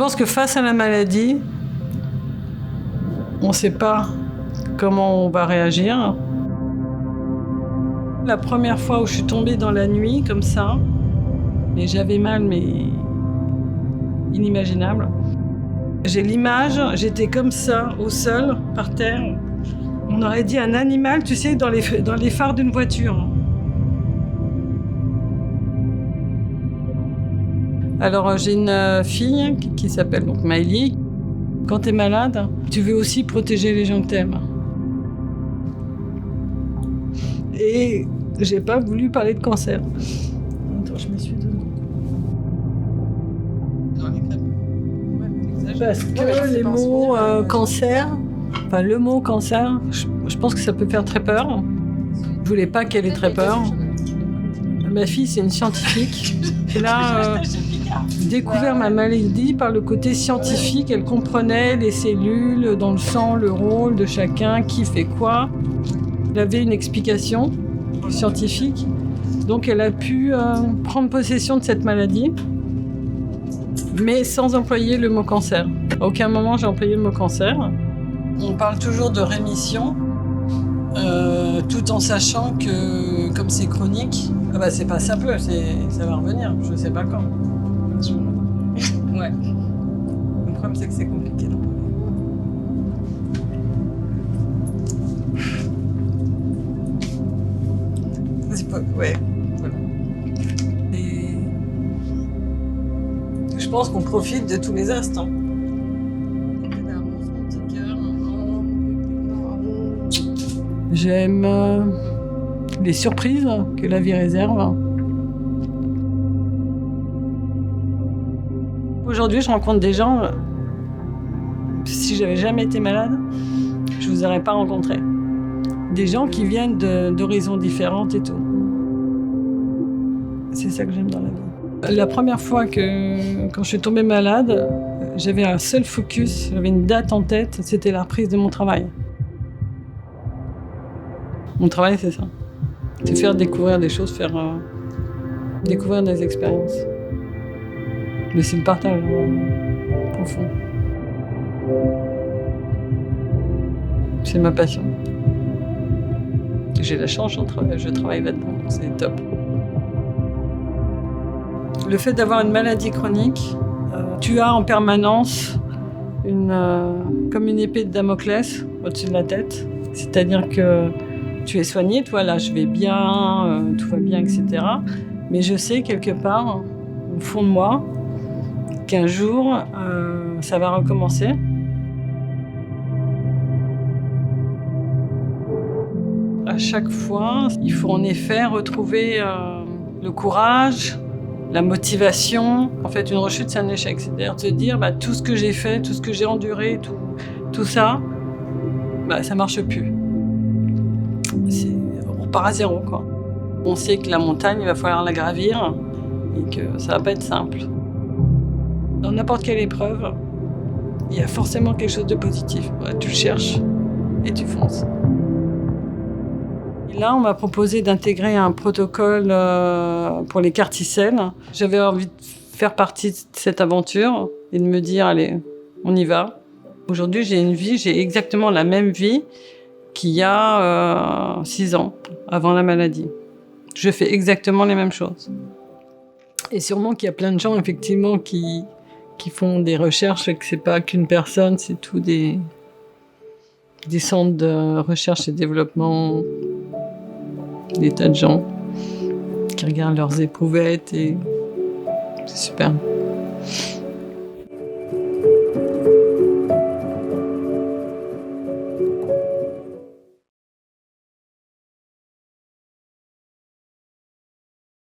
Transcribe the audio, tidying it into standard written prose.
pense que face à la maladie, on ne sait pas comment on va réagir. La première fois où je suis tombée dans la nuit, comme ça, et j'avais mal, mais inimaginable. J'ai l'image, j'étais comme ça, au sol, par terre. On aurait dit un animal, tu sais, dans les phares d'une voiture. Alors, j'ai une fille qui s'appelle donc Maëlie. Quand tu es malade, tu veux aussi protéger les gens que tu aimes. Et j'ai pas voulu parler de cancer. Attends, je m'essuie dedans. Parce que les mots cancer, enfin le mot cancer, je pense que ça peut faire très peur. Je voulais pas qu'elle ait très peur. Ma fille, c'est une scientifique. Elle a découvert ma maladie par le côté scientifique. Elle comprenait les cellules dans le sang, le rôle de chacun, qui fait quoi. Elle avait une explication scientifique. Donc elle a pu prendre possession de cette maladie, mais sans employer le mot cancer. À aucun moment j'ai employé le mot cancer. On parle toujours de rémission, tout en sachant que comme c'est chronique, c'est pas ça peut, ça va revenir, je sais pas quand. Ouais. Le problème c'est que c'est compliqué. Ouais, voilà. Et je pense qu'on profite de tous les instants. J'aime les surprises que la vie réserve. Aujourd'hui, je rencontre des gens, si j'avais jamais été malade, je vous aurais pas rencontré. Des gens qui viennent d'horizons différentes et tout. C'est ça que j'aime dans la vie. La première fois quand je suis tombée malade, j'avais un seul focus, j'avais une date en tête, c'était la reprise de mon travail. Mon travail, c'est ça. C'est faire découvrir des choses, faire découvrir des expériences. Mais c'est le partage, profond. C'est ma passion. J'ai la chance, je travaille là-dedans, c'est top. Le fait d'avoir une maladie chronique, tu as en permanence comme une épée de Damoclès au-dessus de la tête. C'est-à-dire que tu es soigné, toi là je vais bien, tout va bien, etc. Mais je sais quelque part, au fond de moi, qu'un jour, ça va recommencer. À chaque fois, il faut en effet retrouver le courage, la motivation. En fait, une rechute, c'est un échec. C'est-à-dire de se dire, tout ce que j'ai fait, tout ce que j'ai enduré, tout ça, ça marche plus. On repart à zéro, quoi. On sait que la montagne, il va falloir la gravir et que ça va pas être simple. Dans n'importe quelle épreuve, il y a forcément quelque chose de positif. Tu le cherches et tu fonces. Et là, on m'a proposé d'intégrer un protocole pour les carticelles. J'avais envie de faire partie de cette aventure et de me dire, allez, on y va. Aujourd'hui, j'ai exactement la même vie qu'il y a 6 ans, avant la maladie. Je fais exactement les mêmes choses. Et sûrement qu'il y a plein de gens, effectivement, qui font des recherches et que c'est pas qu'une personne, c'est tout des centres de recherche et développement, des tas de gens qui regardent leurs éprouvettes et c'est super.